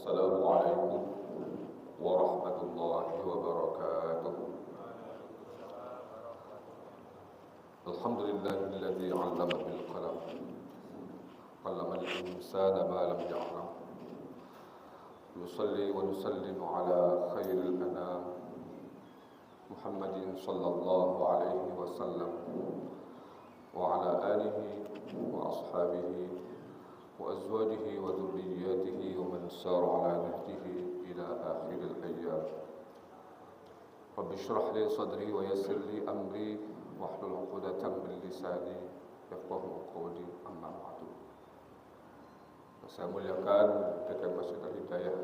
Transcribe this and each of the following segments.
Assalamualaikum warahmatullahi wabarakatuh. Alhamdulillahilladzi 'allama bil qalam, 'allamal insana ma lam ya'lam. Nusalli wa nusallimu ala khairil anam Muhammadin sallallahu alaihi wasallam wa ala alihi wa ashabihi wa azwajihi wa dhurriyyatihi wa man sara ala nahjihi ila akhiril ayyam. Rabbi shrah li sadri wa yassir li amri wahlul 'uqdatam min lisani yafqahu qawli, amma ba'du. Saya muliakan Dekan Masjid Al-Hidayah,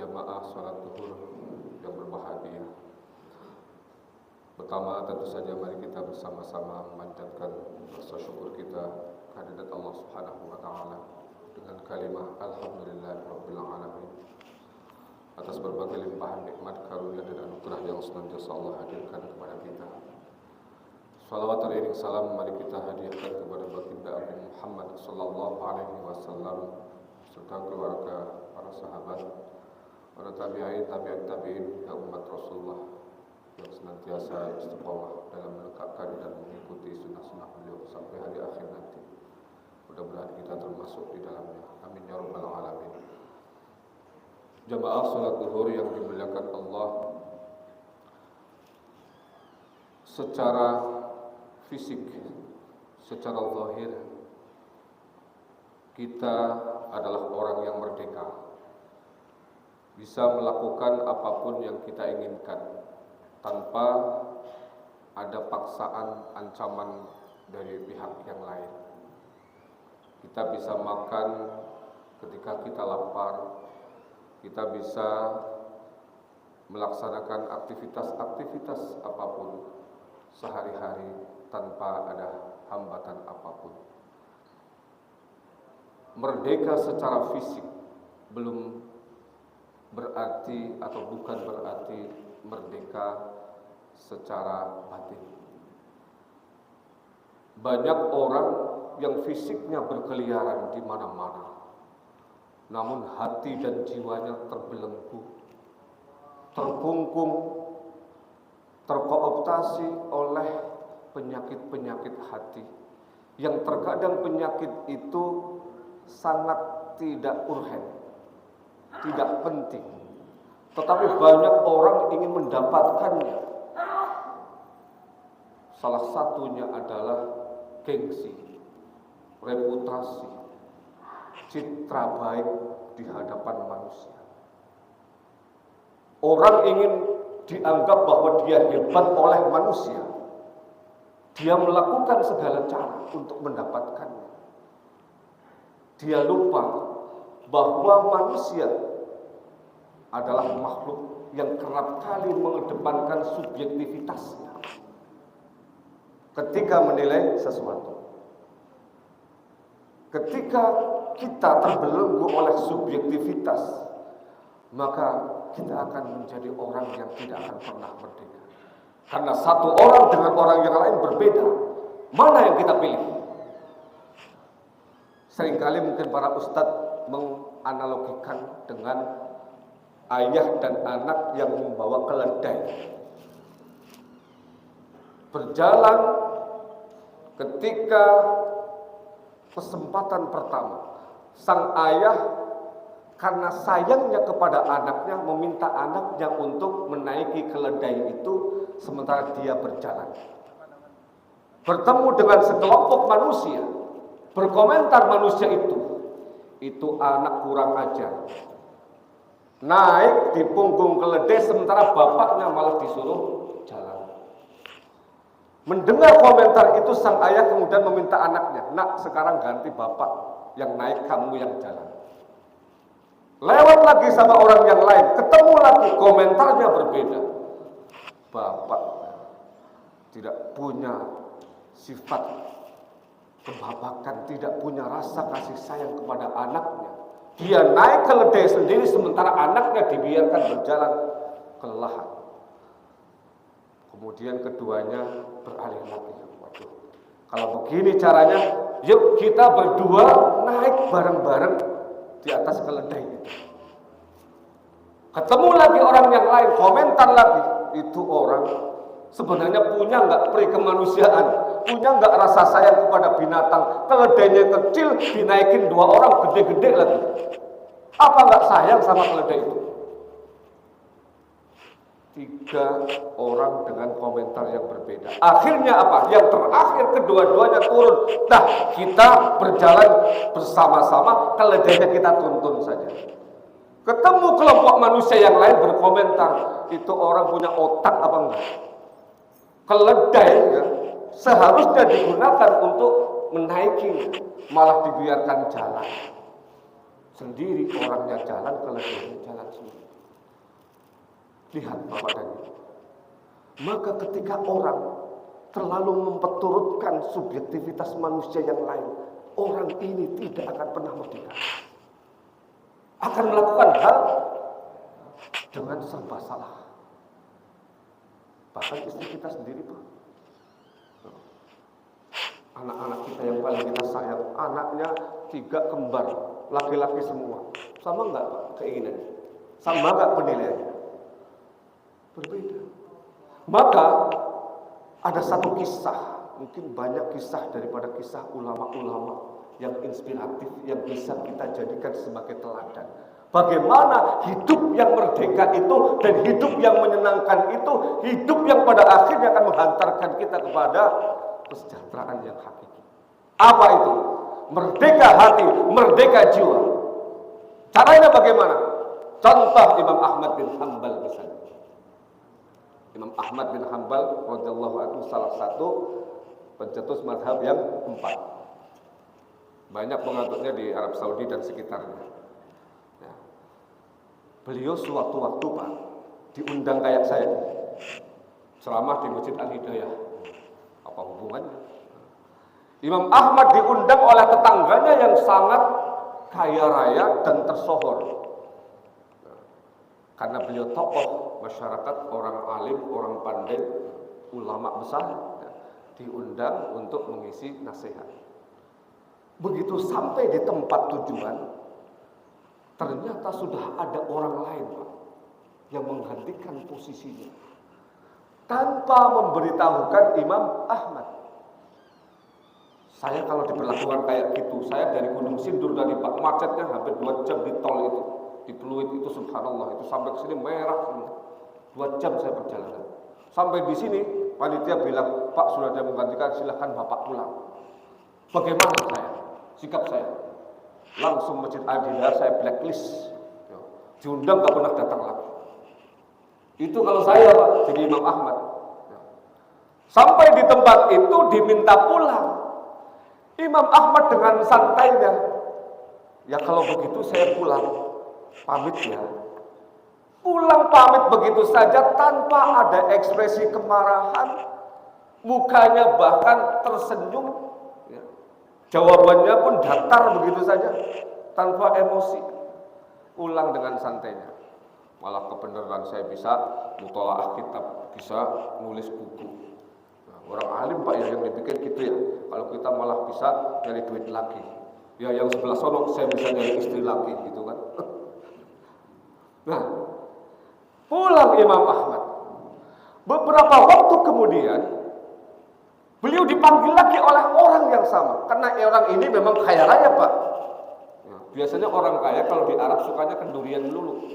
jamaah salat zuhur yang berbahagia. Pertama, tentu saja mari kita bersama-sama memanjatkan rasa syukur kita kehadirat Allah Subhanahu wa taala dengan kalimat alhamdulillahirabbil alamin atas berbagai limpahan nikmat, karunia dan anugerah yang senantiasa Allah hadirkan kepada kita. Salawat teriring salam mari kita hadiahkan kepada baginda Nabi Muhammad sallallahu alaihi wasallam serta keluarga, para sahabat, para tabi'in, tabi'in ya umat Rasulullah yang senantiasa istiqomah dalam menegakkan dan mengikuti sunnah-sunnah beliau sampai hari akhir nanti. Mudah-mudahan kita termasuk di dalamnya. Amin ya rabbal alamin. Jamaah salat zuhur yang dimuliakan Allah, secara fisik, secara zahir kita adalah orang yang merdeka, bisa melakukan apapun yang kita inginkan tanpa ada paksaan, ancaman dari pihak yang lain. Kita bisa makan ketika kita lapar, kita bisa melaksanakan aktivitas-aktivitas apapun sehari-hari tanpa ada hambatan apapun. Merdeka secara fisik belum berarti atau bukan berarti merdeka secara batin. Banyak orang yang fisiknya berkeliaran di mana-mana, namun hati dan jiwanya terbelenggu, terkungkung, terkooptasi oleh penyakit-penyakit hati, yang terkadang penyakit itu sangat tidak urgen, tidak penting, tetapi banyak orang ingin mendapatkannya. Salah satunya adalah gengsi, reputasi, citra baik di hadapan manusia. Orang ingin dianggap bahwa dia hebat oleh manusia. Dia melakukan segala cara untuk mendapatkannya. Dia lupa bahwa manusia adalah makhluk yang kerap kali mengedepankan subjektivitasnya ketika menilai sesuatu. Ketika kita terbelenggu oleh subjektivitas, maka kita akan menjadi orang yang tidak akan pernah merdeka. Karena satu orang dengan orang yang lain berbeda. Mana yang kita pilih? Seringkali mungkin para ustadz menganalogikan dengan ayah dan anak yang membawa keledai. Berjalan ketika kesempatan pertama, sang ayah karena sayangnya kepada anaknya meminta anaknya untuk menaiki keledai itu sementara dia berjalan. Bertemu dengan sekelompok manusia, berkomentar manusia itu anak kurang ajar. Naik di punggung keledai sementara bapaknya malah disuruh jalan. Mendengar komentar itu, sang ayah kemudian meminta anaknya, "Nak, sekarang ganti bapak yang naik, kamu yang jalan." Lewat lagi sama orang yang lain, ketemu lagi, komentarnya berbeda. Bapak tidak punya sifat kebapakan, tidak punya rasa kasih sayang kepada anaknya. Dia naik keledai sendiri sementara anaknya dibiarkan berjalan kelelahan. Kemudian keduanya beralih lagi. Waduh, kalau begini caranya, yuk kita berdua naik bareng-bareng di atas keledai itu. Ketemu lagi orang yang lain, komentar lagi. Itu orang sebenarnya punya nggak peri kemanusiaan, punya nggak rasa sayang kepada binatang. Keledainya kecil, dinaikin 2 orang gede-gede lagi. Apa nggak sayang sama keledai itu? 3 orang dengan komentar yang berbeda. Akhirnya apa? Yang terakhir kedua-duanya turun. Nah, kita berjalan bersama-sama, keledainya kita tuntun saja. Ketemu kelompok manusia yang lain berkomentar, itu orang punya otak apa enggak? Keledai ya, seharusnya digunakan untuk menaiki, malah dibiarkan jalan sendiri. Orangnya jalan, keledainya jalan sendiri. Lihat Bapak dan Ibu. Maka ketika orang terlalu memperturutkan subjektivitas manusia yang lain, orang ini tidak akan pernah merdeka. Akan melakukan hal dengan serba salah. Bahkan istri kita sendiri, Pak. Anak-anak kita yang paling kita sayang, anaknya 3 kembar, laki-laki semua. Sama enggak Pak keinginannya? Sama enggak penilaiannya? Berbeda. Maka ada satu kisah, mungkin banyak kisah daripada kisah ulama-ulama yang inspiratif, yang bisa kita jadikan sebagai teladan. Bagaimana hidup yang merdeka itu dan hidup yang menyenangkan itu, hidup yang pada akhirnya akan menghantarkan kita kepada kesejahteraan yang hakiki. Apa itu? Merdeka hati, merdeka jiwa. Caranya bagaimana? Contoh Imam Ahmad bin Hanbal misalnya. Imam Ahmad bin Hanbal radhiyallahu anhu salah satu pencetus mazhab yang 4. Banyak pengikutnya di Arab Saudi dan sekitarnya. Ya. Beliau suatu waktu Pak diundang kayak saya ceramah di Masjid Al-Hidayah. Apa hubungannya? Imam Ahmad diundang oleh tetangganya yang sangat kaya raya dan tersohor. Karena beliau tokoh masyarakat, orang alim, orang pandai, ulama besar, ya, diundang untuk mengisi nasihat. Begitu sampai di tempat tujuan, ternyata sudah ada orang lain Pak, yang menggantikan posisinya tanpa memberitahukan Imam Ahmad. Saya kalau diperlakukan kayak gitu, saya dari Gunung Sindur dari Pak macetnya hampir 2 jam di tol itu, di Pluit itu subhanallah, itu sampai ke sini merah semua. 2 jam saya berjalan. Sampai di sini panitia bilang, Pak sudah ada yang menggantikan, silahkan Bapak pulang. Bagaimana saya? Sikap saya? Langsung Masjid Al-Hidayah saya blacklist. Diundang gak pernah datang lagi. Itu kalau saya Pak jadi Imam Ahmad. Sampai di tempat itu diminta pulang. Imam Ahmad dengan santainya, ya kalau begitu saya pulang, pamit ya. Pulang pamit begitu saja tanpa ada ekspresi kemarahan, mukanya bahkan tersenyum, ya. Jawabannya pun datar begitu saja, tanpa emosi. Pulang dengan santainya. Malah kebenaran saya bisa mutolaah kitab, bisa nulis buku. Orang alim Pak ya yang dibikin gitu ya. Kalau kita malah bisa nyari duit lagi. Ya yang sebelah sono saya bisa nyari istri lagi gitu kan. Nah, pulang Imam Ahmad. Beberapa waktu kemudian beliau dipanggil lagi oleh orang yang sama. Karena orang ini memang kaya raya Pak. Ya, biasanya orang kaya kalau di Arab sukanya kendurian dulu.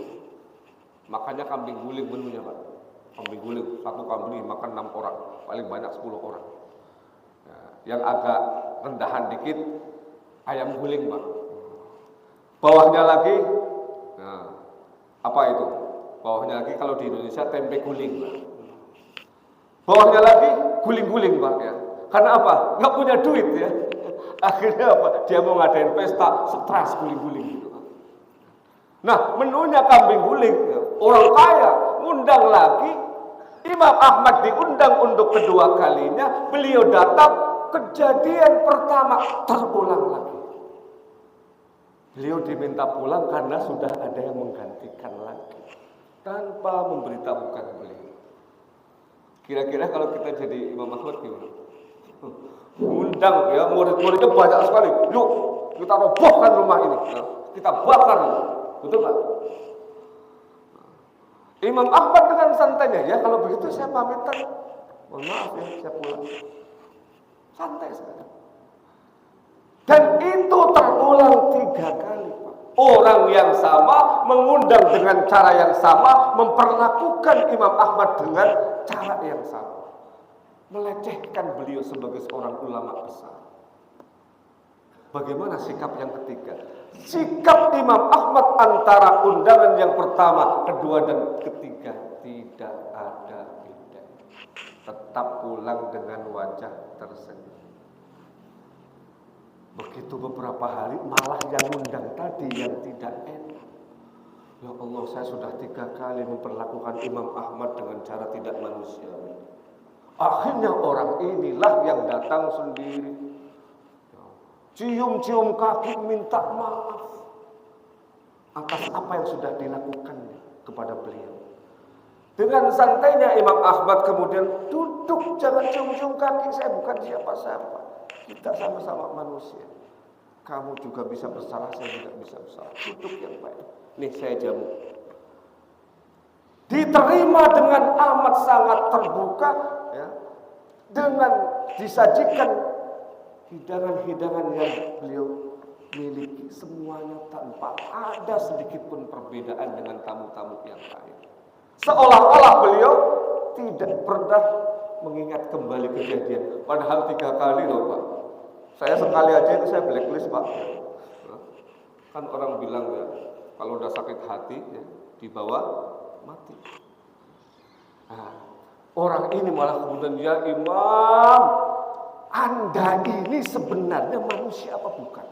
Makanya kambing guling menunya Pak. Kambing guling, satu kambing makan 6 orang, paling banyak 10 orang. Ya, yang agak rendahan dikit, ayam guling Pak. Bawahnya lagi, nah, apa itu? Bawahnya lagi kalau di Indonesia tempe guling Pak. Bawahnya lagi guling-guling Pak ya. Karena apa? Nggak punya duit ya. Akhirnya apa? Dia mau ngadain pesta, stres guling-guling gitu. Nah, menunya kambing guling, ya. Orang kaya ngundang lagi. Imam Ahmad diundang untuk kedua kalinya, beliau datang, kejadian pertama terulang lagi. Beliau diminta pulang karena sudah ada yang menggantikan lagi, tanpa memberitahukan beliau. Kira-kira kalau kita jadi Imam Ahmad gimana? Undang ya, murid-muridnya banyak sekali. Yuk, kita robohkan rumah ini, kita bakar, betul Pak? Imam Ahmad dengan santainya, ya kalau begitu saya pamitan, mohon maaf ya, saya pulang. Santai saja. Dan itu terulang 3 kali Pak. Orang yang sama mengundang dengan cara yang sama, memperlakukan Imam Ahmad dengan cara yang sama, melecehkan beliau sebagai seorang ulama besar. Bagaimana sikap yang ketiga? Sikap Imam Ahmad antara undangan yang pertama, kedua, dan ketiga tidak ada beda. Tetap pulang dengan wajah tersenyum. Begitu beberapa hari malah yang undang tadi yang tidak enak. Ya Allah, saya sudah 3 kali memperlakukan Imam Ahmad dengan cara tidak manusiawi. Akhirnya orang inilah yang datang sendiri, cium-cium kaki minta maaf atas apa yang sudah dilakukannya kepada beliau. Dengan santainya Imam Ahmad kemudian duduk, jangan cium-cium kaki, saya bukan siapa-siapa. Kita sama-sama manusia. Kamu juga bisa bersalah, saya juga bisa bersalah. Duduk yang baik. Nih saya jamu. Diterima dengan amat sangat terbuka, ya, dengan disajikan hidangan-hidangan yang beliau miliki, semuanya tanpa ada sedikit pun perbedaan dengan tamu-tamu yang lain. Seolah-olah beliau tidak pernah mengingat kembali kejadian. Padahal 3 kali loh Pak. Saya sekali aja itu saya blacklist Pak. Kan orang bilang ya, kalau udah sakit hati ya, dibawa mati. Nah, orang ini malah kemudian, ya Imam, Anda ini sebenarnya manusia apa bukan?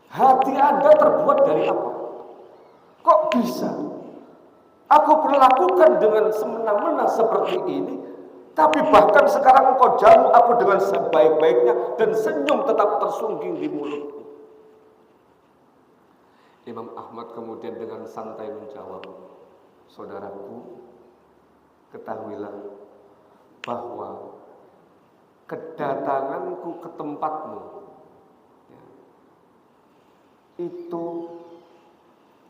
Hati Anda terbuat dari apa? Kok bisa aku perlakukan dengan semena-mena seperti ini, tapi bahkan sekarang engkau jamu aku dengan sebaik-baiknya dan senyum tetap tersungging di mulutku. Imam Ahmad kemudian dengan santai menjawab, saudaraku, ketahuilah bahwa kedatanganku ke tempatmu ya, itu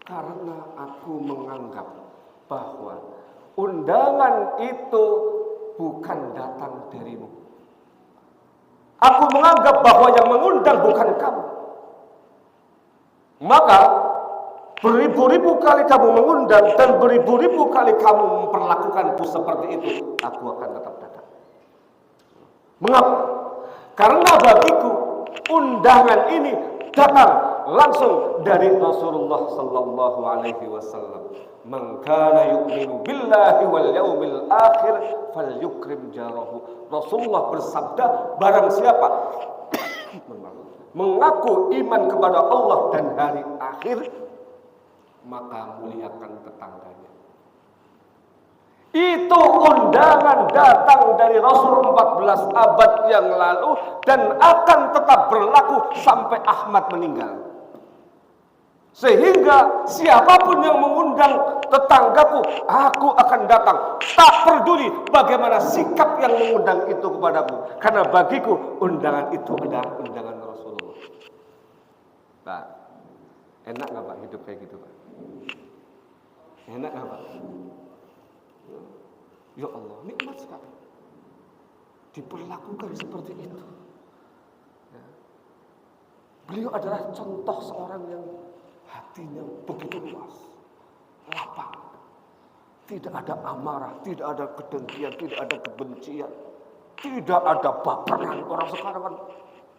karena aku menganggap bahwa undangan itu bukan datang darimu. Aku menganggap bahwa yang mengundang bukan kamu. Maka beribu-ribu kali kamu mengundang dan beribu-ribu kali kamu memperlakukanku seperti itu, aku akan tetap datang. Mengapa? Karena bagiku undangan ini datang langsung dari Rasulullah sallallahu alaihi wasallam. Man kana yu'minu billahi wal yaumil akhir falyukrim jarahu. Rasulullah bersabda, barang siapa mengaku iman kepada Allah dan hari akhir, maka muliakan tetangganya. Itu undangan datang dari Rasul 14 abad yang lalu dan akan tetap berlaku sampai Ahmad meninggal. Sehingga siapapun yang mengundang tetanggaku, aku akan datang. Tak peduli bagaimana sikap yang mengundang itu kepadaku, karena bagiku undangan itu adalah undangan Rasulullah. Pak, enak gak Pak hidup kayak gitu Pak? Enak gak Pak? Ya Allah, nikmat sekali diperlakukan seperti itu ya. Beliau adalah contoh seorang yang hatinya begitu luas, lapang, tidak ada amarah, tidak ada kedengkian, tidak ada kebencian, tidak ada baperan. Orang sekarang kan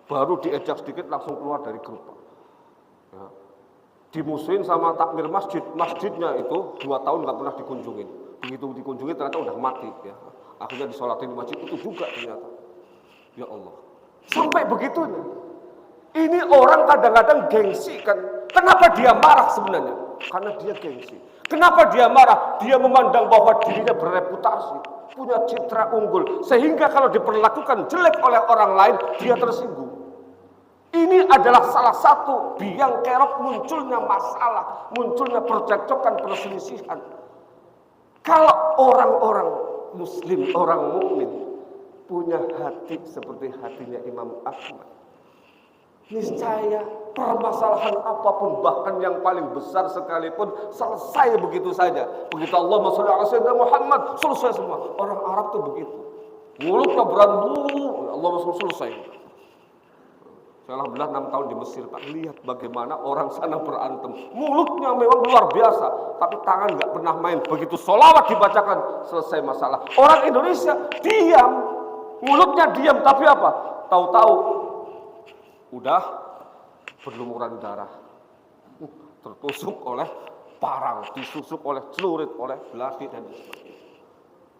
baru diejak sedikit langsung keluar dari grup ya. Dimusuhin sama takmir masjid, masjidnya itu 2 tahun gak pernah dikunjungin. Begitu dikunjungi ternyata udah mati ya. Akhirnya disolatin di masjid itu juga ternyata. Ya Allah. Sampai begitunya. Ini orang kadang-kadang gengsi kan. Kenapa dia marah sebenarnya? Karena dia gengsi. Kenapa dia marah? Dia memandang bahwa dirinya berreputasi, punya citra unggul, sehingga kalau diperlakukan jelek oleh orang lain, dia tersinggung. Ini adalah salah satu biang kerok munculnya masalah, munculnya percekcokan, perselisihan. Kalau orang-orang muslim, orang mukmin punya hati seperti hatinya Imam Ahmad, niscaya permasalahan apapun, bahkan yang paling besar sekalipun, selesai begitu saja. Begitu Allahumma sholli ala sayyidina Muhammad, selesai semua. Orang Arab tuh begitu. Mulutnya berantem, Allahumma sholli, selesai. Saya alhamdulillah 6 tahun di Mesir, Pak. Lihat bagaimana orang sana berantem. Mulutnya memang luar biasa, tapi tangan nggak pernah main. Begitu sholawat dibacakan, selesai masalah. Orang Indonesia diam, mulutnya diam, tapi apa? Tahu-tahu udah berlumuran darah, tertusuk oleh parang, disusuk oleh celurit, oleh belati dan sebagainya.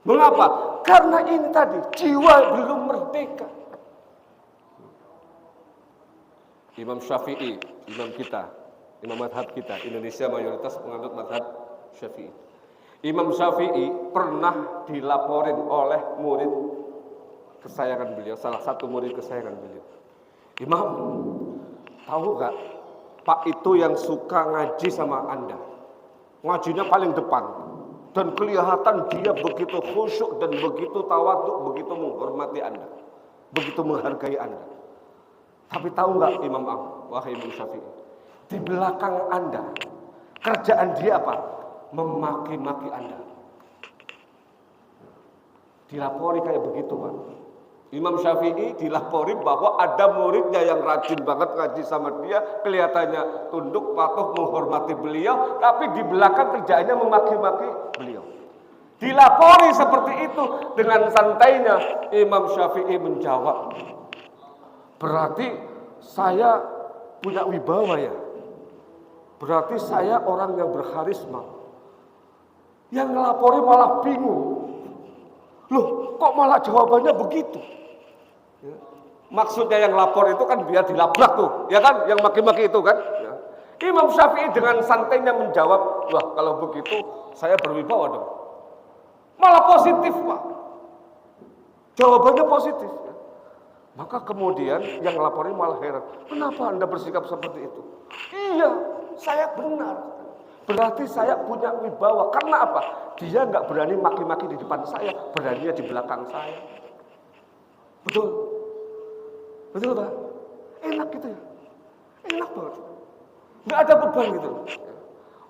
Mengapa? Karena ini tadi jiwa belum merdeka. Imam Syafi'i, imam kita, imam madhab kita, Indonesia mayoritas penganut madhab Syafi'i. Imam Syafi'i pernah dilaporin oleh murid kesayangan beliau, salah satu murid kesayangan beliau. Imam, tahu gak, Pak itu yang suka ngaji sama Anda, ngajinya paling depan, dan kelihatan dia begitu khusyuk dan begitu tawaduk, begitu menghormati Anda, begitu menghargai Anda. Tapi tahu nggak Imam wahai Imam Syafi'i, di belakang Anda kerjaan dia apa? Memaki-maki Anda. Dilapori kayak begitu, Pak. Imam Syafi'i dilapori bahwa ada muridnya yang rajin banget ngaji sama dia, kelihatannya tunduk, patuh, menghormati beliau, tapi di belakang kerjaannya memaki-maki beliau. Dilapori seperti itu, dengan santainya Imam Syafi'i menjawab, berarti saya punya wibawa ya. Berarti saya orang yang berkarisma. Yang ngelapori malah bingung. Loh, kok malah jawabannya begitu? Ya. Maksudnya yang lapor itu kan biar dilabrak tuh, ya kan? Yang maki-maki itu kan? Ya. Imam Syafi'i dengan santainya menjawab, wah kalau begitu saya berwibawa dong. Malah positif, Pak. Jawabannya positif. Maka kemudian yang laporin malah heran, kenapa Anda bersikap seperti itu? Iya, saya benar. Berarti saya punya wibawa. Karena apa? Dia nggak berani maki-maki di depan saya, beraninya di belakang saya. Betul? Betul, Pak? Enak gitu ya? Enak banget. Nggak ada beban gitu.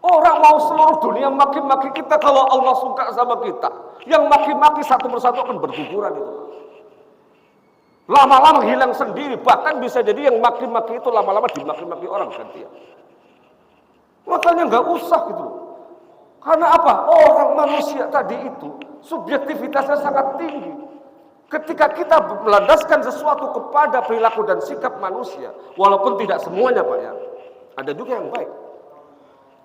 Orang mau seluruh dunia maki-maki kita kalau Allah suka sama kita. Yang maki-maki satu persatu akan berguguran itu. Lama-lama hilang sendiri, bahkan bisa jadi yang maki-maki itu lama-lama dimaki-maki orang gantian. Makanya nggak usah gitu. Karena apa? Orang manusia tadi itu subjektivitasnya sangat tinggi. Ketika kita melandaskan sesuatu kepada perilaku dan sikap manusia, walaupun tidak semuanya, Pak ya, ada juga yang baik,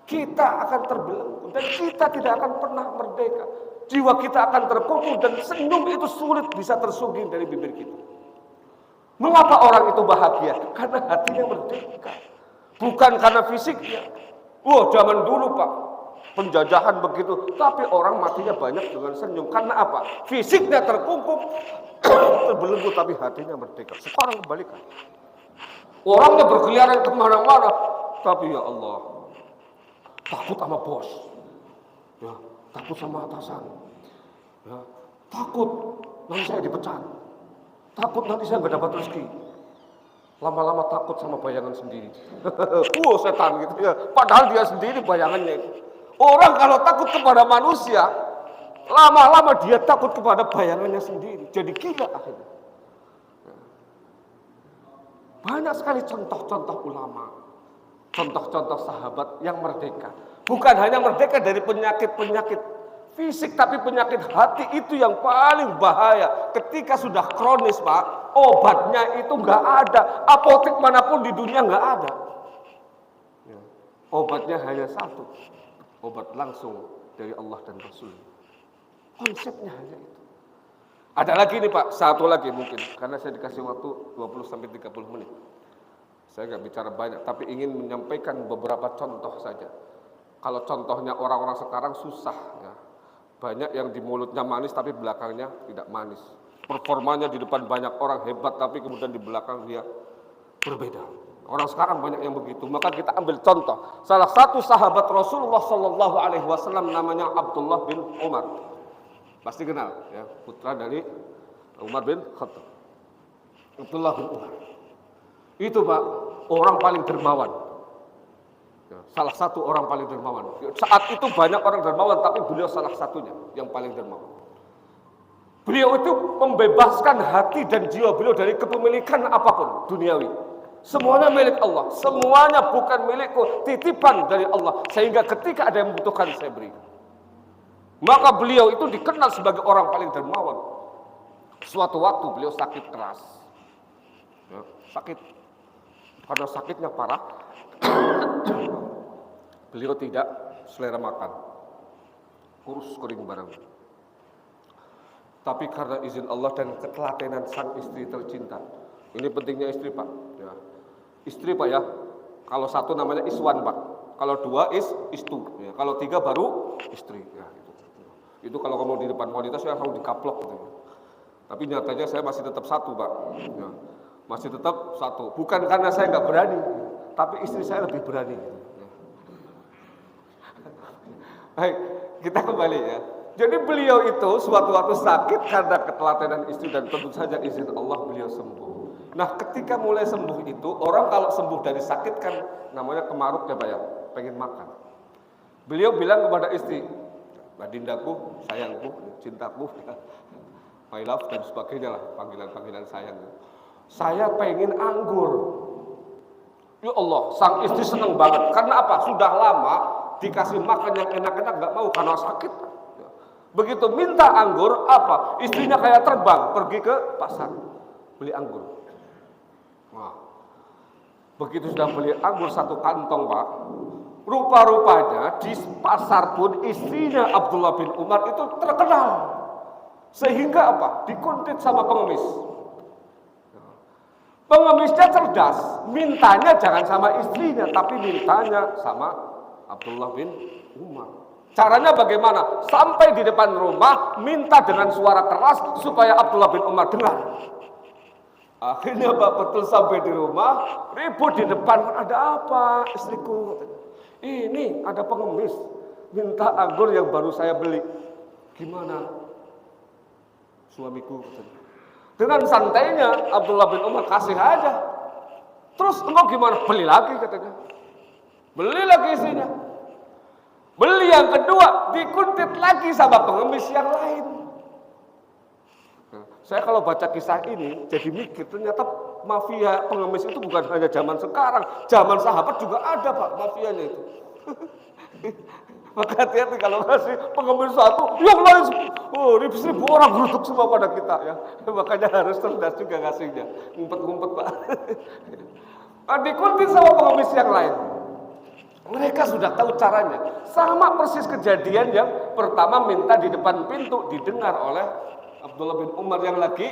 kita akan terbelenggu dan kita tidak akan pernah merdeka. Jiwa kita akan terpukul dan senyum itu sulit bisa tersungging dari bibir kita. Mengapa orang itu bahagia? Karena hatinya merdeka. Bukan karena fisiknya. Wah, zaman dulu, Pak, penjajahan begitu. Tapi orang matinya banyak dengan senyum. Karena apa? Fisiknya terkungkung, terbelenggu, tapi hatinya merdeka. Sekarang kebalikan. Orangnya berkeliaran kemana-mana. Tapi ya Allah, takut sama bos. Ya, takut sama atasan. Ya, takut nanti saya dipecat. Takut nanti saya nggak dapat rezeki. Lama-lama takut sama bayangan sendiri. Setan gitu ya. Padahal dia sendiri bayangannya itu. Orang kalau takut kepada manusia, lama-lama dia takut kepada bayangannya sendiri. Jadi gila akhirnya. Banyak sekali contoh-contoh ulama, contoh-contoh sahabat yang merdeka. Bukan hanya merdeka dari penyakit-penyakit fisik, tapi penyakit hati itu yang paling bahaya. Ketika sudah kronis, Pak, obatnya itu nggak ada. Apotek manapun di dunia nggak ada. Ya. Obatnya hanya satu, obat langsung dari Allah dan Rasul. Konsepnya hanya itu. Ada lagi nih, Pak, satu lagi mungkin, karena saya dikasih waktu 20-30 menit. Saya nggak bicara banyak, tapi ingin menyampaikan beberapa contoh saja. Kalau contohnya orang-orang sekarang susah, ya. Banyak yang di mulutnya manis tapi belakangnya tidak manis. Performanya di depan banyak orang hebat tapi kemudian di belakang dia berbeda. Orang sekarang banyak yang begitu. Maka kita ambil contoh. Salah satu sahabat Rasulullah SAW namanya Abdullah bin Umar. Pasti kenal, ya, putra dari Umar bin Khattab. Abdullah bin Umar. Itu, Pak, orang paling dermawan. Ya, salah satu orang paling dermawan. Saat itu banyak orang dermawan, tapi beliau salah satunya yang paling dermawan. Beliau itu membebaskan hati dan jiwa beliau dari kepemilikan apapun duniawi. Semuanya milik Allah, semuanya bukan milikku, titipan dari Allah. Sehingga ketika ada yang membutuhkan, saya beri. Maka beliau itu dikenal sebagai orang paling dermawan. Suatu waktu beliau sakit keras, ya, sakit, karena sakitnya parah. Beliau tidak selera makan, kurus kering bareng. Tapi karena izin Allah dan ketelatenan sang istri tercinta, ini pentingnya istri Pak. Ya. Istri Pak ya, kalau satu namanya iswan Pak, kalau dua istu, ya. Kalau tiga baru istri. Ya, itu kalau kamu di depan wanita saya kamu dikaplok gitu. Tapi nyatanya saya masih tetap satu Pak, ya. Masih tetap satu. Bukan karena saya nggak berani, tapi istri saya lebih berani. Ya. Baik, kita kembali ya. Jadi beliau itu suatu waktu sakit karena ketelatenan istri dan tentu saja izin Allah beliau sembuh. Nah ketika mulai sembuh itu, orang kalau sembuh dari sakit kan namanya kemaruk ya Pak ya, pengen makan. Beliau bilang kepada istri, Badindaku, sayangku, cintaku, my love dan sebagainya lah panggilan-panggilan sayang. Saya pengen anggur. Ya Allah, sang istri senang banget. Karena apa? Sudah lama dikasih makan yang enak-enak nggak mau karena sakit. Begitu minta anggur, apa? Istrinya kayak terbang, pergi ke pasar, beli anggur. Wah, begitu sudah beli anggur satu kantong Pak, rupa-rupanya di pasar pun istrinya Abdullah bin Umar itu terkenal. Sehingga apa? Dikuntit sama pengemis. Pengemisnya cerdas, mintanya jangan sama istrinya, tapi mintanya sama Abdullah bin Umar. Caranya bagaimana? Sampai di depan rumah, minta dengan suara keras supaya Abdullah bin Umar dengar. Akhirnya Pak betul sampai di rumah, ribut di depan. Ada apa istriku? Ini ada pengemis, minta anggur yang baru saya beli. Gimana suamiku? Dengan santainya Abdullah bin Umar kasih aja. Terus engkau gimana? Beli lagi katanya. Beli lagi istrinya. Beli yang kedua, dikuntit lagi sama pengemis yang lain. Nah, saya kalau baca kisah ini jadi mikir, ternyata mafia pengemis itu bukan hanya zaman sekarang, zaman sahabat juga ada Pak mafianya itu. Maka hati-hati kalau kasih pengemis satu, yang lain ribu orang geruduk semua pada kita ya. Makanya harus cerdas juga ngasihnya, ngumpet-ngumpet Pak. Dikuntit sama pengemis yang lain. Mereka sudah tahu caranya. Sama persis kejadian yang pertama minta di depan pintu didengar oleh Abdullah bin Umar yang lagi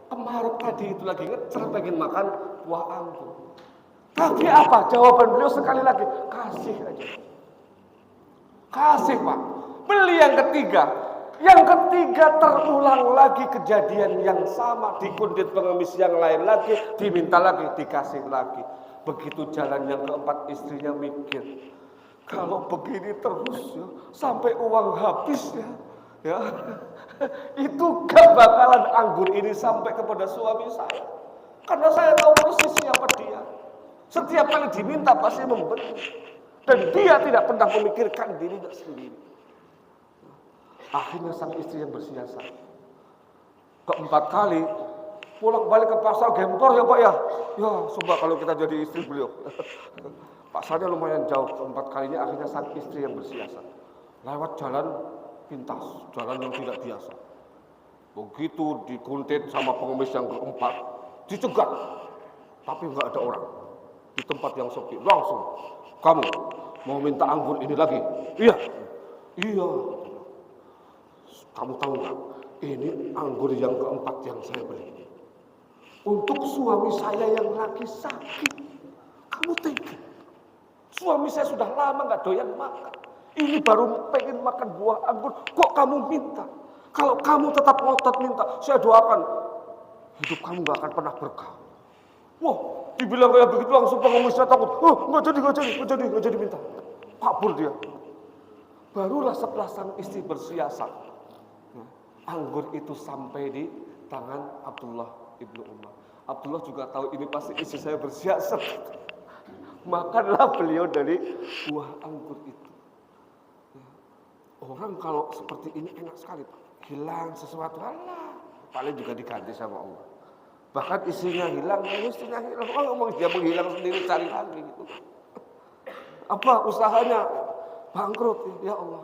kemaruk tadi itu, lagi ngecer pengen makan buah anggur. Tapi apa? Jawaban beliau sekali lagi, kasih aja. Kasih Pak. Beli yang ketiga. Yang ketiga terulang lagi kejadian yang sama, dikuntit pengemis yang lain lagi, diminta lagi, dikasih lagi. Begitu jalan yang keempat istrinya mikir, kalau begini terus ya, sampai uang habis ya, itu gak bakalan anggur ini sampai kepada suami saya. Karena saya tahu persis siapa dia. Setiap kali diminta pasti memberi. Dan dia tidak pernah memikirkan dirinya sendiri. Akhirnya sang istri yang bersiasat. Keempat kali pulang balik ke pasar gempor ya Pak ya. Ya coba kalau kita jadi istri beliau. Pasarnya lumayan jauh. Keempat kalinya akhirnya sang istri yang bersiasat. Lewat jalan pintas, jalan yang tidak biasa. Begitu dikuntit sama pengemis yang keempat, dicegat. Tapi nggak ada orang. Di tempat yang sepi, langsung. Kamu mau minta anggur ini lagi? Iya. Iya. Kamu tahu nggak? Ini anggur yang keempat yang saya beli. Untuk suami saya yang lagi sakit. Kamu tega? Suami saya sudah lama nggak doyan makan. Ini baru pengen makan buah anggur. Kok kamu minta? Kalau kamu tetap ngotot minta, saya doakan hidup kamu nggak akan pernah berkah. Wah, dibilang kayak begitu langsung pengemisnya takut. Oh, nggak jadi minta. Kabur dia. Barulah setelah sang istri bersiasat, anggur itu sampai di tangan Abdullah ibnu Umar. Abdullah juga tahu ini pasti istri saya bersiasat. Makanlah beliau dari buah anggur itu. Orang kalau seperti ini enak sekali, Pak. Hilang sesuatu, Allah, paling juga diganti sama Allah. Bahkan istrinya hilang, istrinya hilang. Oh, ngomong dia menghilang sendiri, cari lagi gitu. Apa usahanya? Bangkrut, ya Allah.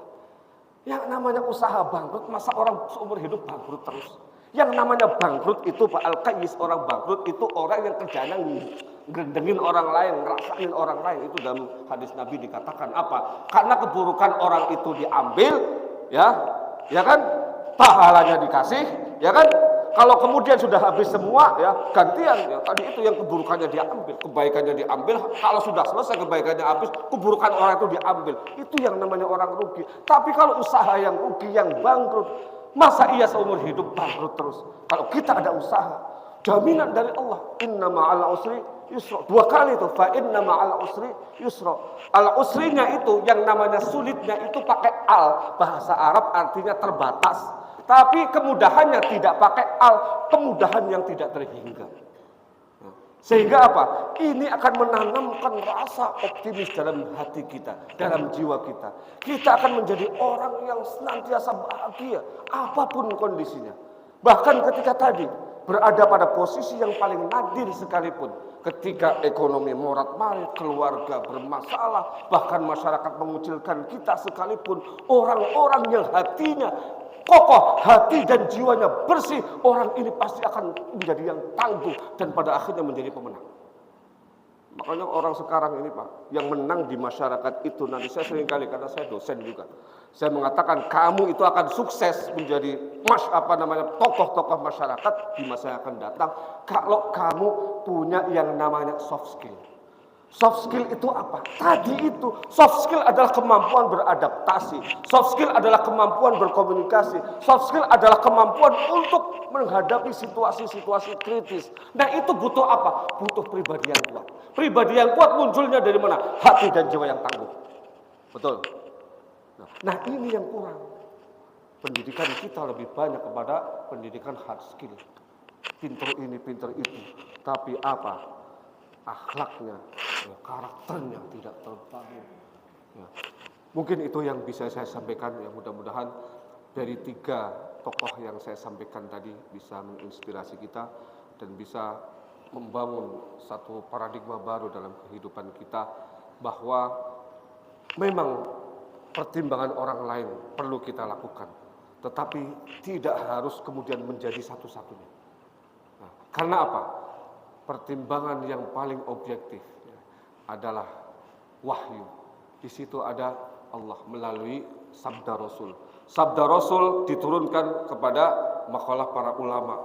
Yang namanya usaha bangkrut, masa orang seumur hidup bangkrut terus? Yang namanya bangkrut itu Pak Al-Qayyis, orang bangkrut itu orang yang kerjanya ngerendengin orang lain, ngerasain orang lain. Itu dalam hadis Nabi dikatakan apa? Karena keburukan orang itu diambil, ya kan? Pahalanya dikasih, ya kan? Kalau kemudian sudah habis semua, ya gantian. Ya, tadi itu yang keburukannya diambil, kebaikannya diambil. Kalau sudah selesai kebaikannya habis, keburukan orang itu diambil. Itu yang namanya orang rugi. Tapi kalau usaha yang rugi, yang bangkrut, masa iya seumur hidup bangkrut terus? Kalau kita ada usaha, jaminan dari Allah. Inna ma'al usri yusra. 2 kali itu. Fa inna ma'al usri yusra. Al usrinya itu, yang namanya sulitnya itu pakai al. Bahasa Arab artinya terbatas. Tapi kemudahannya tidak pakai al, kemudahan yang tidak terhingga. Sehingga apa? Ini akan menanamkan rasa optimis dalam hati kita, dalam jiwa kita. Kita akan menjadi orang yang senantiasa bahagia, apapun kondisinya. Bahkan ketika tadi berada pada posisi yang paling nadir sekalipun, ketika ekonomi morat-marit, keluarga bermasalah, bahkan masyarakat mengucilkan kita sekalipun, orang-orang yang hatinya kokoh, hati dan jiwanya bersih, orang ini pasti akan menjadi yang tangguh dan pada akhirnya menjadi pemenang. Makanya orang sekarang ini Pak, yang menang di masyarakat itu, nanti saya sering kali, karena saya dosen juga, saya mengatakan kamu itu akan sukses menjadi tokoh-tokoh masyarakat di masa yang akan datang kalau kamu punya yang namanya soft skill. Soft skill itu apa? Tadi itu, soft skill adalah kemampuan beradaptasi. Soft skill adalah kemampuan berkomunikasi. Soft skill adalah kemampuan untuk menghadapi situasi-situasi kritis. Nah itu butuh apa? Butuh pribadi yang kuat. Pribadi yang kuat munculnya dari mana? Hati dan jiwa yang tangguh. Betul? Nah ini yang kurang. Pendidikan kita lebih banyak kepada pendidikan hard skill. Pinter ini, pinter itu. Tapi apa? Akhlaknya, karakternya tidak terbangun. Ya. Mungkin itu yang bisa saya sampaikan. Ya, mudah-mudahan dari 3 tokoh yang saya sampaikan tadi bisa menginspirasi kita dan bisa membangun satu paradigma baru dalam kehidupan kita, bahwa memang pertimbangan orang lain perlu kita lakukan, tetapi tidak harus kemudian menjadi satu-satunya. Nah, karena apa? Pertimbangan yang paling objektif adalah wahyu. Di situ ada Allah melalui sabda Rasul. Sabda Rasul diturunkan kepada makalah para ulama,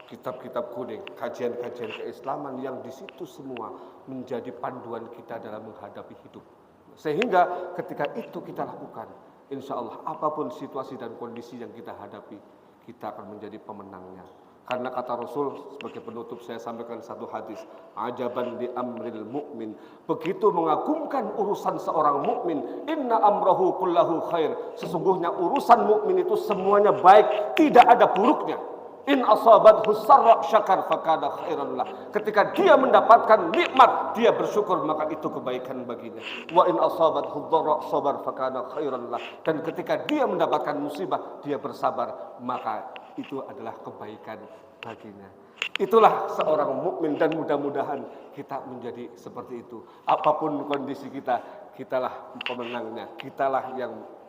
kitab-kitab kuning, kajian-kajian keislaman yang di situ semua menjadi panduan kita dalam menghadapi hidup. Sehingga ketika itu kita lakukan, insya Allah apapun situasi dan kondisi yang kita hadapi, kita akan menjadi pemenangnya. Karena kata Rasul, sebagai penutup saya sampaikan satu hadis, ajaban di amril mu'min, begitu mengagumkan urusan seorang mukmin, inna amrahu kullahu khair, sesungguhnya urusan mukmin itu semuanya baik, tidak ada buruknya. In asabathu sarra syakar fakana khairan lah. Ketika dia mendapatkan nikmat, dia bersyukur, maka itu kebaikan baginya. Wa in asabathu dharra sabar fakana khairan lah. Dan ketika dia mendapatkan musibah, dia bersabar, maka itu adalah kebaikan baginya. Itulah seorang mukmin, dan mudah-mudahan kita menjadi seperti itu. Apapun kondisi kita, kitalah pemenangnya. Kitalah yang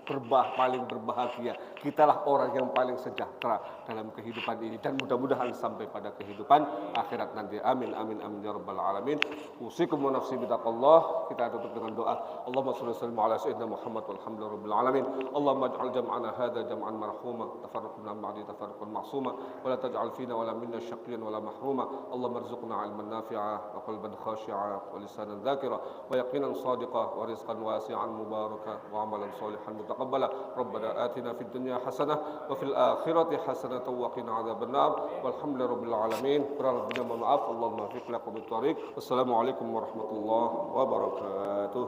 paling berbahagia. Kitalah orang yang paling sejahtera dalam kehidupan ini, dan mudah-mudahan sampai pada kehidupan akhirat nanti. Amin amin amin ya rabbal alamin. Usikum wa nafsi bitaqallah. Kita tutup dengan doa. Allahumma shalli wa sallim ala sayyidina Muhammad walhamdulillahi rabbil alamin. Allahumma ij'al jam'ana hadza jam'an marhuma, tafarraqna ba'di tafarruqan ma'suma, wa la taj'al fina wa la minna shaqiyyan wa la mahruma. Allahumma arzuqna 'ilman nafi'a wa qalban khashi'a wa lisanan dzakira wa yaqinan sadiqa wa rizqan wasi'an mubaraka wa 'amalan salihan mutaqabbala. Rabbana atina fid dunya hasanah wa fil akhirati hasanah wa qina adzabannar. Walhamdulillahi rabbil alamin. Mohon maaf. Allahumma fiqna qubit thariq. Wassalamualaikum warahmatullahi wabarakatuh.